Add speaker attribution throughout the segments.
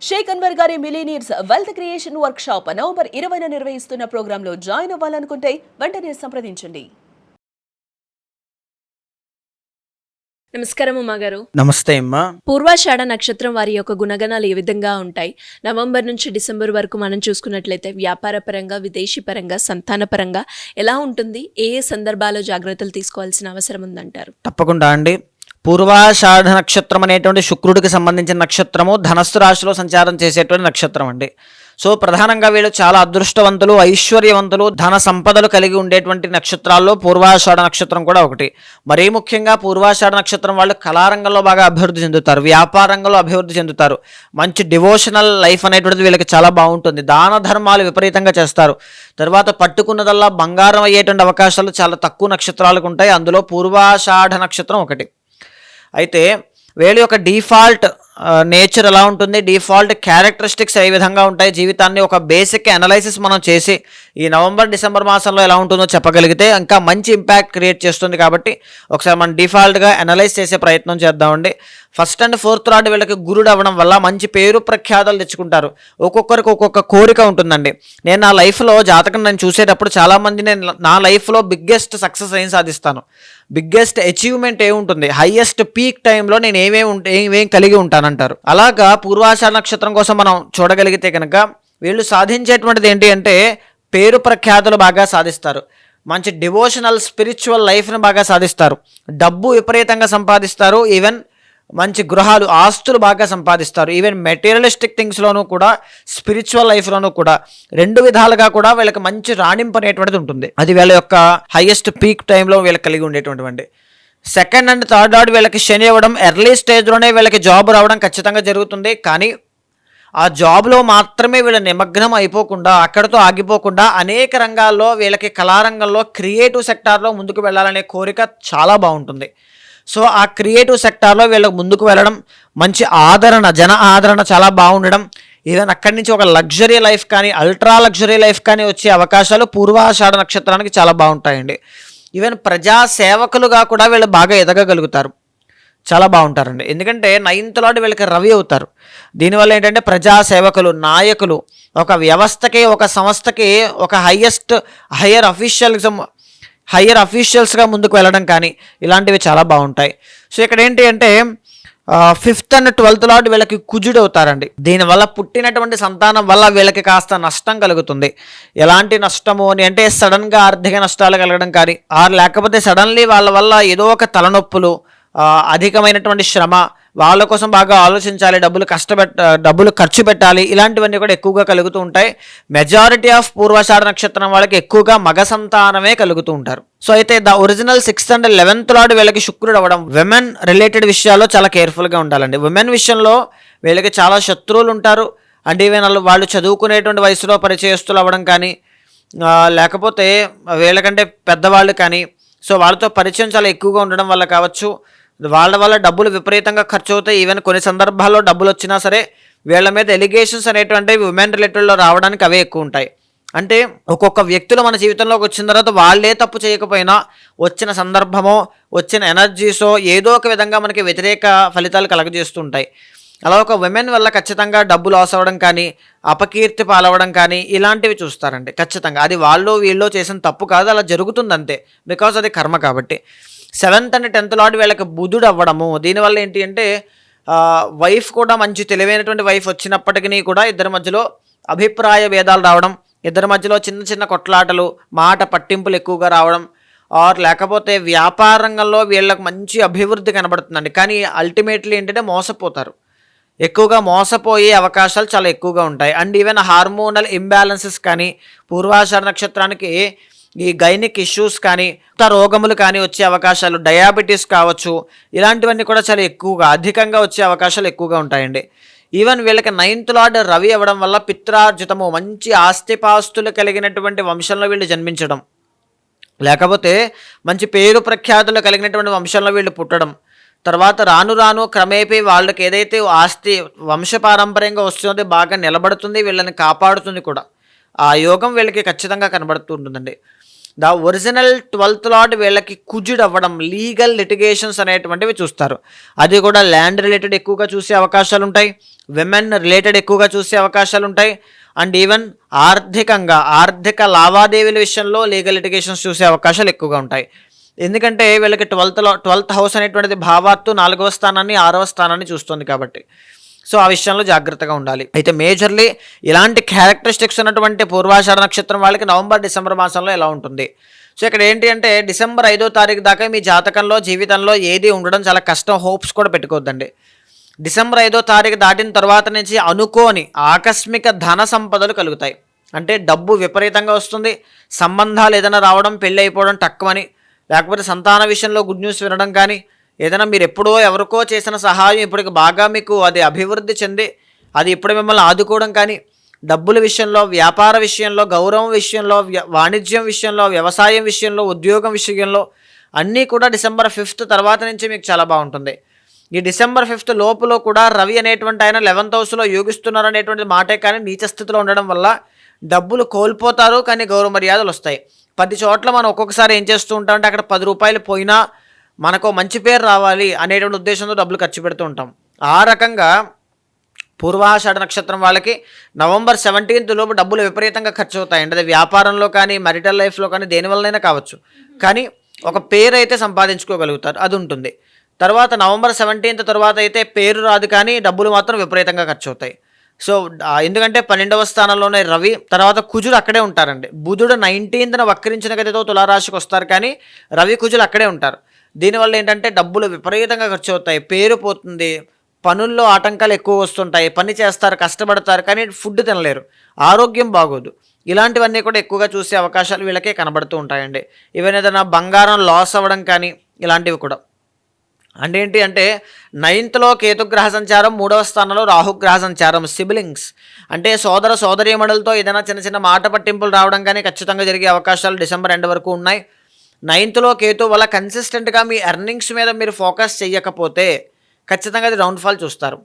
Speaker 1: షేక్ అన్వర్ గారి millionaires wealth creation workshop November 20న నిర్వహిస్తున్న ప్రోగ్రాంలో జాయిన్ అవ్వాలనుకుంటే వెంటనే సంప్రదించండి.
Speaker 2: నమస్కారం ఉమా గారు.
Speaker 3: నమస్తే అమ్మా.
Speaker 2: పూర్వాషాఢ నక్షత్రం వారి యొక్క గుణగణాలు ఏ విధంగా ఉంటాయి? నవంబర్ నుంచి డిసెంబర్ వరకు మనం చూసుకున్నట్లయితే వ్యాపార పరంగా, విదేశీ పరంగా, సంతాన పరంగా ఎలా ఉంటుంది? ఏ సందర్భాల్లో జాగ్రత్తలు తీసుకోవాల్సిన అవసరం ఉందంటారు?
Speaker 3: తప్పకుండా అండి. పూర్వాషాఢ నక్షత్రం అనేటువంటి శుక్రుడికి సంబంధించిన నక్షత్రము, ధనస్సు రాశిలో సంచారం చేసేటువంటి నక్షత్రం అండి. సో ప్రధానంగా వీళ్ళు చాలా అదృష్టవంతులు, ఐశ్వర్యవంతులు, ధన సంపదలు కలిగి ఉండేటువంటి నక్షత్రాల్లో పూర్వాషాఢ నక్షత్రం కూడా ఒకటి. మరీ ముఖ్యంగా పూర్వాషాఢ నక్షత్రం వాళ్ళు కళారంగంలో బాగా అభివృద్ధి చెందుతారు, వ్యాపార రంగంలో అభివృద్ధి చెందుతారు. మంచి డివోషనల్ లైఫ్ అనేటువంటిది వీళ్ళకి చాలా బాగుంటుంది. దాన ధర్మాలు విపరీతంగా చేస్తారు. తర్వాత పట్టుకున్నదల్లా బంగారం అయ్యేటువంటి అవకాశాలు చాలా తక్కువ నక్షత్రాలకు ఉంటాయి. అందులో పూర్వాషాఢ నక్షత్రం ఒకటి. అయితే వీళ్ళ యొక్క డిఫాల్ట్ నేచర్ ఎలా ఉంటుంది, డిఫాల్ట్ క్యారెక్టరిస్టిక్స్ ఏ విధంగా ఉంటాయి, జీవితాన్ని ఒక బేసిక్ అనాలైసిస్ మనం చేసి ఈ నవంబర్ డిసెంబర్ మాసంలో ఎలా ఉంటుందో చెప్పగలిగితే ఇంకా మంచి ఇంపాక్ట్ క్రియేట్ చేస్తుంది. కాబట్టి ఒకసారి మనం డిఫాల్ట్గా అనలైజ్ చేసే ప్రయత్నం చేద్దామండి. ఫస్ట్ అండ్ ఫోర్త్ లార్డ్ వీళ్ళకి గురుడు అవ్వడం వల్ల మంచి పేరు ప్రఖ్యాతలు తెచ్చుకుంటారు. ఒక్కొక్కరికి ఒక్కొక్క కోరిక ఉంటుందండి. నేను నా లైఫ్లో జాతకం నేను చూసేటప్పుడు చాలామంది నేను నా లైఫ్లో బిగ్గెస్ట్ సక్సెస్ ఏం సాధిస్తాను, బిగ్గెస్ట్ అచీవ్మెంట్ ఏముంటుంది, హైయెస్ట్ పీక్ టైంలో నేను ఏమేం కలిగి ఉంటానంటారు. అలాగా పూర్వాషాఢ నక్షత్రం కోసం మనం చూడగలిగితే కనుక వీళ్ళు సాధించేటువంటిది ఏంటి అంటే పేరు ప్రఖ్యాతులు బాగా సాధిస్తారు, మంచి డివోషనల్ స్పిరిచువల్ లైఫ్ని బాగా సాధిస్తారు, డబ్బు విపరీతంగా సంపాదిస్తారు, ఈవెన్ మంచి గృహాలు, ఆస్తులు బాగా సంపాదిస్తారు. ఈవెన్ మెటీరియలిస్టిక్ థింగ్స్లోనూ కూడా, స్పిరిచువల్ లైఫ్లోనూ కూడా, రెండు విధాలుగా కూడా వీళ్ళకి మంచి రాణింపు అనేటువంటిది ఉంటుంది. అది వీళ్ళ యొక్క హైయెస్ట్ పీక్ టైంలో వీళ్ళకి కలిగి ఉండేటువంటివండి. సెకండ్ అండ్ థర్డ్ లార్డ్ వీళ్ళకి శని అవ్వడం, ఎర్లీ స్టేజ్లోనే వీళ్ళకి జాబ్ రావడం ఖచ్చితంగా జరుగుతుంది. కానీ ఆ జాబ్లో మాత్రమే వీళ్ళ నిమగ్నం అయిపోకుండా, అక్కడితో ఆగిపోకుండా అనేక రంగాల్లో వీళ్ళకి కళారంగంలో, క్రియేటివ్ సెక్టార్లో ముందుకు వెళ్ళాలనే కోరిక చాలా బాగుంటుంది. సో ఆ క్రియేటివ్ సెక్టార్లో వీళ్ళకి ముందుకు వెళ్ళడం, మంచి ఆదరణ, జన ఆదరణ చాలా బాగుండడం, ఈవెన్ అక్కడి నుంచి ఒక లగ్జరీ లైఫ్ కానీ, అల్ట్రా లగ్జరీ లైఫ్ కానీ వచ్చే అవకాశాలు పూర్వాషాఢ నక్షత్రానికి చాలా బాగుంటాయండి. ఈవెన్ ప్రజా సేవకులుగా కూడా వీళ్ళు బాగా ఎదగగలుగుతారు, చాలా బాగుంటారండి. ఎందుకంటే 9th లార్డ్ వీళ్ళకి రవి అవుతారు. దీనివల్ల ఏంటంటే ప్రజా సేవకులు, నాయకులు, ఒక వ్యవస్థకి, ఒక సంస్థకి ఒక హయ్యర్ అఫీషియల్స్గా ముందుకు వెళ్ళడం కానీ ఇలాంటివి చాలా బాగుంటాయి. సో ఇక్కడ ఏంటి అంటే 5th అండ్ 12th లార్డ్ వీళ్ళకి కుజుడు అవుతారండి. దీనివల్ల పుట్టినటువంటి సంతానం వల్ల వీళ్ళకి కాస్త నష్టం కలుగుతుంది. ఎలాంటి నష్టము అని అంటే సడన్గా ఆర్థిక నష్టాలు కలగడం కానీ, లేకపోతే సడన్లీ వాళ్ళ వల్ల ఏదో ఒక తలనొప్పులు, అధికమైనటువంటి శ్రమ, వాళ్ళ కోసం బాగా ఆలోచించాలి, డబ్బులు ఖర్చు పెట్టాలి, ఇలాంటివన్నీ కూడా ఎక్కువగా కలుగుతూ ఉంటాయి. మెజారిటీ ఆఫ్ పూర్వాషాఢ నక్షత్రం వాళ్ళకి ఎక్కువగా మగ సంతానమే కలుగుతూ ఉంటారు. సో అయితే the original 6th and 11th lord వీళ్ళకి శుక్రుడు అవ్వడం, విమెన్ రిలేటెడ్ విషయాల్లో చాలా కేర్ఫుల్గా ఉండాలండి. విమెన్ విషయంలో వీళ్ళకి చాలా శత్రువులు ఉంటారు. అంటే ఈవెన్ వాళ్ళు చదువుకునేటువంటి వయసులో పరిచయస్తులు అవ్వడం కానీ, లేకపోతే వీళ్ళకంటే పెద్దవాళ్ళు కానీ, సో వాళ్ళతో పరిచయం చాలా ఎక్కువగా ఉండడం వల్ల కావచ్చు, వాళ్ళ వల్ల డబ్బులు విపరీతంగా ఖర్చు అవుతాయి. ఈవెన్ కొన్ని సందర్భాల్లో డబ్బులు వచ్చినా సరే వీళ్ళ మీద ఎలిగేషన్స్ అనేటువంటివి విమెన్ రిలేటెడ్లో రావడానికి అవే ఎక్కువ ఉంటాయి. అంటే ఒక్కొక్క వ్యక్తులు మన జీవితంలోకి వచ్చిన తర్వాత వాళ్ళే తప్పు చేయకపోయినా వచ్చిన సందర్భమో, వచ్చిన ఎనర్జీసో ఏదో ఒక విధంగా మనకి వ్యతిరేక ఫలితాలు కలగజేస్తుంటాయి. అలా ఒక విమెన్ వల్ల ఖచ్చితంగా డబ్బు లాస్ అవ్వడం కానీ, అపకీర్తి పాలవడం కానీ ఇలాంటివి చూస్తారండి ఖచ్చితంగా. అది వాళ్ళు వీళ్ళు చేసిన తప్పు కాదు, అలా జరుగుతుంది అంతే, బికాజ్ అది కర్మ కాబట్టి. 7th అండ్ 10th లార్డ్ వీళ్ళకి బుధుడు అవ్వడము, దీనివల్ల ఏంటి అంటే వైఫ్ కూడా మంచి తెలివైనటువంటి వైఫ్ వచ్చినప్పటికీ కూడా ఇద్దరి మధ్యలో అభిప్రాయ భేదాలు రావడం, ఇద్దరి మధ్యలో చిన్న చిన్న కొట్లాటలు, మాట పట్టింపులు ఎక్కువగా రావడం, లేకపోతే వ్యాపార రంగంలో వీళ్ళకి మంచి అభివృద్ధి కనబడుతుందండి. కానీ అల్టిమేట్లీ ఏంటంటే మోసపోతారు, ఎక్కువగా మోసపోయే అవకాశాలు చాలా ఎక్కువగా ఉంటాయి. అండ్ ఈవెన్ హార్మోనల్ ఇంబ్యాలెన్సెస్ కానీ, పూర్వాషాఢ నక్షత్రానికి ఈ గైనిక్ ఇష్యూస్ కానీ, రోగములు కానీ వచ్చే అవకాశాలు, డయాబెటీస్ కావచ్చు, ఇలాంటివన్నీ కూడా చాలా ఎక్కువగా అధికంగా వచ్చే అవకాశాలు ఎక్కువగా ఉంటాయండి. ఈవెన్ వీళ్ళకి 9th లార్డ్ రవి అవ్వడం వల్ల పిత్రార్జితము, మంచి ఆస్తిపాస్తులు కలిగినటువంటి వంశంలో వీళ్ళు జన్మించడం, లేకపోతే మంచి పేరు ప్రఖ్యాతులు కలిగినటువంటి వంశంలో వీళ్ళు పుట్టడం, తర్వాత రాను రాను క్రమేపీ వాళ్ళకి ఏదైతే ఆస్తి వంశపారంపర్యంగా వస్తుందో బాగా నిలబడుతుంది, వీళ్ళని కాపాడుతుంది కూడా. ఆ యోగం వీళ్ళకి ఖచ్చితంగా కనబడుతూ ఉంటుందండి. ద ఒరిజినల్ 12th లార్డ్ వీళ్ళకి కుజుడు అవ్వడం, లీగల్ లిటిగేషన్స్ అనేటువంటివి చూస్తారు. అది కూడా ల్యాండ్ రిలేటెడ్ ఎక్కువగా చూసే అవకాశాలు ఉంటాయి. విమెన్ రిలేటెడ్ ఎక్కువగా చూసే అవకాశాలు ఉంటాయి. అండ్ ఈవెన్ ఆర్థిక లావాదేవీల విషయంలో లీగల్ లిటిగేషన్స్ చూసే అవకాశాలు ఎక్కువగా ఉంటాయి. ఎందుకంటే వీళ్ళకి 12th హౌస్ అనేటువంటిది భావాత్తు 4వ స్థానాన్ని 6వ స్థానాన్ని చూస్తుంది కాబట్టి సో ఆ విషయంలో జాగ్రత్తగా ఉండాలి. అయితే మేజర్లీ ఇలాంటి క్యారెక్టరిస్టిక్స్ ఉన్నటువంటి పూర్వాషాఢ నక్షత్రం వాళ్ళకి నవంబర్-డిసెంబర్ మాసంలో ఎలా ఉంటుంది? సో ఇక్కడ ఏంటి అంటే డిసెంబర్ 5వ తారీఖు దాకా మీ జాతకంలో జీవితంలో ఏది ఉండడం చాలా కష్టం. హోప్స్ కూడా పెట్టుకోవద్దండి. డిసెంబర్ 5వ తారీఖు దాటిన తర్వాత నుంచి అనుకోని ఆకస్మిక ధన సంపదలు కలుగుతాయి. అంటే డబ్బు విపరీతంగా వస్తుంది. సంబంధాలు ఏదైనా రావడం, పెళ్ళి అయిపోవడం తక్కువని, లేకపోతే సంతాన విషయంలో గుడ్ న్యూస్ వినడం కానీ, ఏదైనా మీరు ఎప్పుడో ఎవరికో చేసిన సహాయం ఇప్పటికి బాగా మీకు అది అభివృద్ధి చెంది అది ఇప్పుడు మిమ్మల్ని ఆదుకోవడం కానీ, డబ్బుల విషయంలో, వ్యాపార విషయంలో, గౌరవం విషయంలో, వాణిజ్యం విషయంలో, వ్యవసాయం విషయంలో, ఉద్యోగం విషయంలో అన్నీ కూడా డిసెంబర్ 5th తర్వాత నుంచి మీకు చాలా బాగుంటుంది. ఈ డిసెంబర్ 5th లోపులో కూడా రవి అనేటువంటి ఆయన 11th హౌస్లో యోగిస్తున్నారు అనేటువంటి మాటే కానీ నీచ స్థితిలో ఉండడం వల్ల డబ్బులు కోల్పోతారు, కానీ గౌరవ మర్యాదలు వస్తాయి. 10 చోట్ల మనం ఒక్కొక్కసారి ఏం చేస్తూ ఉంటామంటే అక్కడ 10 రూపాయలు పోయినా మనకు మంచి పేరు రావాలి అనేటువంటి ఉద్దేశంతో డబ్బులు ఖర్చు పెడుతూ ఉంటాం. ఆ రకంగా పూర్వాషాఢ నక్షత్రం వాళ్ళకి నవంబర్ 17th లోపు డబ్బులు విపరీతంగా ఖర్చు అవుతాయండి. అది వ్యాపారంలో కానీ, marital లైఫ్లో కానీ, దేనివల్లైనా కావచ్చు. కానీ ఒక పేరు అయితే సంపాదించుకోగలుగుతారు, అది ఉంటుంది. తర్వాత నవంబర్ 17th తర్వాత అయితే పేరు రాదు, కానీ డబ్బులు మాత్రం విపరీతంగా ఖర్చు అవుతాయి. సో ఎందుకంటే 12వ స్థానంలోనే రవి, తర్వాత కుజుడు అక్కడే ఉంటారండి. బుధుడు 19th వక్రించిన గతితో తులారాశికి వస్తారు, కానీ రవి కుజులు అక్కడే ఉంటారు. దీనివల్ల ఏంటంటే డబ్బులు విపరీతంగా ఖర్చు అవుతాయి, పేరు పోతుంది, పనుల్లో ఆటంకాలు ఎక్కువ వస్తుంటాయి, పని చేస్తారు, కష్టపడతారు, కానీ ఫుడ్ తినలేరు, ఆరోగ్యం బాగోదు. ఇలాంటివన్నీ కూడా ఎక్కువగా చూసే అవకాశాలు వీళ్ళకే కనబడుతూ ఉంటాయండి. ఈవెన్ ఏదైనా బంగారం లాస్ అవ్వడం కానీ ఇలాంటివి కూడా. అంటే ఏంటి అంటే 9th కేతుగ్రహ సంచారం, 3వ స్థానంలో రాహుగ్రహ సంచారం. సిబ్లింగ్స్ అంటే సోదరీమణులతో ఏదైనా చిన్న చిన్న మాట పట్టింపులు రావడం కానీ ఖచ్చితంగా జరిగే అవకాశాలు డిసెంబర్ ఎండ్ వరకు ఉన్నాయి. 9th కేతు వల్ల కన్సిస్టెంట్గా మీ ఎర్నింగ్స్ మీద మీరు ఫోకస్ చేయకపోతే ఖచ్చితంగా అది డౌన్ఫాల్ చూస్తారు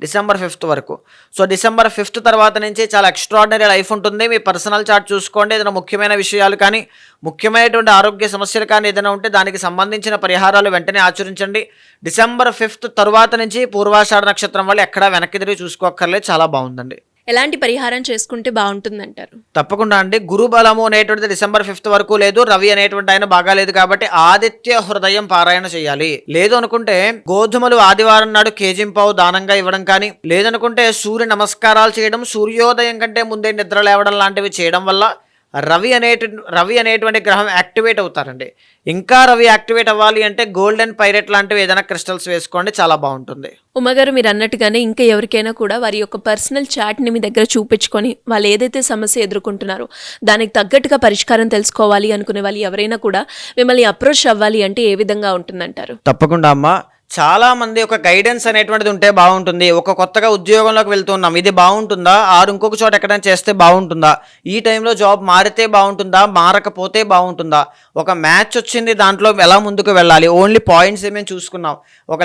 Speaker 3: డిసెంబర్ 5th వరకు. సో డిసెంబర్ 5th తర్వాత నుంచి చాలా ఎక్స్ట్రాడినరీ లైఫ్ ఉంటుంది. మీ పర్సనల్ చార్ట్ చూసుకోండి. ఏదైనా ముఖ్యమైన విషయాలు కానీ, ముఖ్యమైనటువంటి ఆరోగ్య సమస్యలు కానీ ఏదైనా ఉంటే దానికి సంబంధించిన పరిహారాలు వెంటనే ఆచరించండి. డిసెంబర్ 5th తర్వాత నుంచి పూర్వాషాఢ నక్షత్రం వాళ్ళు ఎక్కడా వెనక్కి తిరిగి చూసుకోక్కర్లేదు, చాలా బాగుందండి.
Speaker 2: ఎలాంటి పరిహారం చేసుకుంటే బాగుంటుందంటారు?
Speaker 3: తప్పకుండా అండి. గురు బలము అనేటువంటిది డిసెంబర్ 5th వరకు లేదు. రవి అనేటువంటి ఆయన బాగాలేదు కాబట్టి ఆదిత్య హృదయం పారాయణ చేయాలి. లేదు అనుకుంటే గోధుమలు ఆదివారం నాడు కేజింపావు దానంగా ఇవ్వడం కానీ, లేదనుకుంటే సూర్య నమస్కారాలు చేయడం, సూర్యోదయం కంటే ముందే నిద్ర లేవడం లాంటివి చేయడం వల్ల రవి అనేటువంటి గ్రహం యాక్టివేట్ అవుతారండి. ఇంకా రవి యాక్టివేట్ అవ్వాలి అంటే గోల్డెన్ పైరెట్ లాంటివి ఏదైనా క్రిస్టల్స్ వేసుకోండి, చాలా బాగుంటుంది.
Speaker 2: ఉమ్మగారు, మీరు అన్నట్టుగానే ఇంకా ఎవరికైనా కూడా వారి యొక్క పర్సనల్ చాట్ని మీ దగ్గర చూపించుకొని వాళ్ళు ఏదైతే సమస్య ఎదుర్కొంటున్నారో దానికి తగ్గట్టుగా పరిష్కారం తెలుసుకోవాలి అనుకునే వాళ్ళు ఎవరైనా కూడా మిమ్మల్ని అప్రోచ్ అవ్వాలి అంటే ఏ విధంగా ఉంటుందంటారు?
Speaker 3: తప్పకుండా అమ్మా. చాలా మంది ఒక గైడెన్స్ అనేటువంటిది ఉంటే బాగుంటుంది. ఒక కొత్తగా ఉద్యోగంలోకి వెళ్తున్నాం, ఇది బాగుంటుందా, ఇంకొక చోట ఎక్కడైనా చేస్తే బాగుంటుందా, ఈ టైంలో జాబ్ మారితే బాగుంటుందా, మారకపోతే బాగుంటుందా, ఒక మ్యాచ్ వచ్చింది దాంట్లో ఎలా ముందుకు వెళ్ళాలి, ఓన్లీ పాయింట్స్ ఏమేమి చూసుకున్నాం,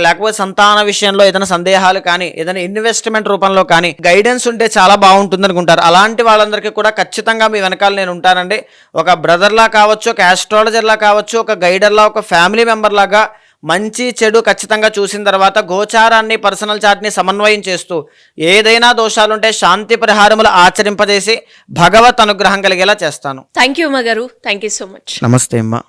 Speaker 3: లేకపోతే సంతాన విషయంలో ఏదైనా సందేహాలు కానీ, ఏదైనా ఇన్వెస్ట్మెంట్ రూపంలో కానీ గైడెన్స్ ఉంటే చాలా బాగుంటుంది అనుకుంటారు. అలాంటి వాళ్ళందరికీ కూడా ఖచ్చితంగా మీ వెనకాల నేను ఉంటానండి. ఒక బ్రదర్లా కావచ్చు, ఒక ఆస్ట్రాలజర్లా కావచ్చు, ఒక గైడర్లా, ఒక ఫ్యామిలీ మెంబర్ లాగా మంచి చెడు ఖచ్చితంగా చూసిన తర్వాత గోచారాన్ని, పర్సనల్ చార్ట్ని సమన్వయం చేస్తూ ఏదైనా దోషాలుంటే శాంతి పరిహారములు ఆచరింపజేసి భగవత్ అనుగ్రహం కలిగేలా చేస్తాను.
Speaker 2: థ్యాంక్ యూ ఉమ్మగారు, థ్యాంక్ యూ సో మచ్.
Speaker 3: నమస్తే అమ్మా.